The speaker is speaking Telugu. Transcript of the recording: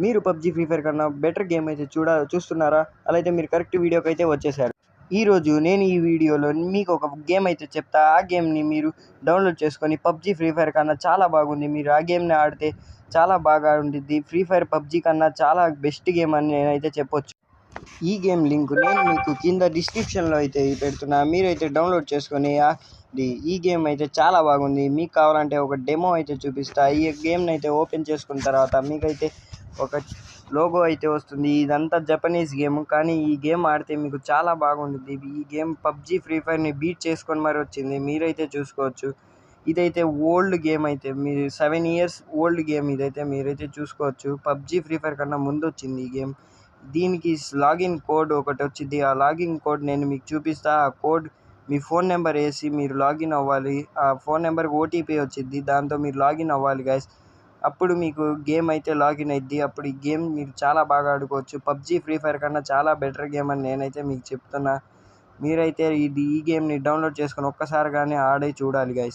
మీరు పబ్జీ ఫ్రీ ఫైర్ కన్నా బెటర్ గేమ్ అయితే చూస్తున్నారా? అలా అయితే మీరు కరెక్ట్ వీడియోకి అయితే వచ్చేసారు. ఈరోజు నేను ఈ వీడియోలో మీకు ఒక గేమ్ అయితే చెప్తా. ఆ గేమ్ని మీరు డౌన్లోడ్ చేసుకొని పబ్జీ ఫ్రీ ఫైర్ కన్నా చాలా బాగుంది. మీరు ఆ గేమ్ని ఆడితే చాలా బాగా ఉంటుంది. ఫ్రీ ఫైర్ పబ్జీ కన్నా చాలా బెస్ట్ గేమ్ అని నేనైతే చెప్పొచ్చు. ఈ గేమ్ లింక్ నేను మీకు కింద డిస్క్రిప్షన్లో అయితే పెడుతున్నా. మీరైతే డౌన్లోడ్ చేసుకొని ఈ గేమ్ అయితే చాలా బాగుంది. మీకు కావాలంటే ఒక డెమో అయితే చూపిస్తా. ఈ గేమ్ని అయితే ఓపెన్ చేసుకున్న తర్వాత మీకైతే ఒక లోగో అయితే వస్తుంది. ఇదంతా జపనీస్ గేమ్, కానీ ఈ గేమ్ ఆడితే మీకు చాలా బాగుంటుంది. ఈ గేమ్ పబ్జీ ఫ్రీ ఫైర్ని బీట్ చేసుకొని మరి వచ్చింది. మీరైతే చూసుకోవచ్చు. ఇదైతే ఓల్డ్ గేమ్, అయితే మీరు 7 years ఓల్డ్ గేమ్. ఇదైతే మీరైతే చూసుకోవచ్చు. పబ్జీ ఫ్రీ ఫైర్ కన్నా ముందు వచ్చింది ఈ గేమ్. దీనికి లాగిన్ కోడ్ ఒకటి వచ్చింది. ఆ లాగిన్ కోడ్ నేను మీకు చూపిస్తా. ఆ కోడ్ మీ ఫోన్ నెంబర్ వేసి మీరు లాగిన్ అవ్వాలి. ఆ ఫోన్ నెంబర్కి ఓటీపీ వచ్చింది. దాంతో మీరు లాగిన్ అవ్వాలి గైస్. అప్పుడు మీకు గేమ్ అయితే లాగిన్ అయ్యిద్ది. అప్పుడు ఈ గేమ్ మీరు చాలా బాగా ఆడుకోవచ్చు. పబ్జీ ఫ్రీ ఫైర్ కన్నా చాలా బెటర్ గేమ్ అని నేనైతే మీకు చెప్తున్నా. మీరైతే ఈ గేమ్ని డౌన్లోడ్ చేసుకొని ఒక్కసారిగానే ఆడి చూడాలి గైస్.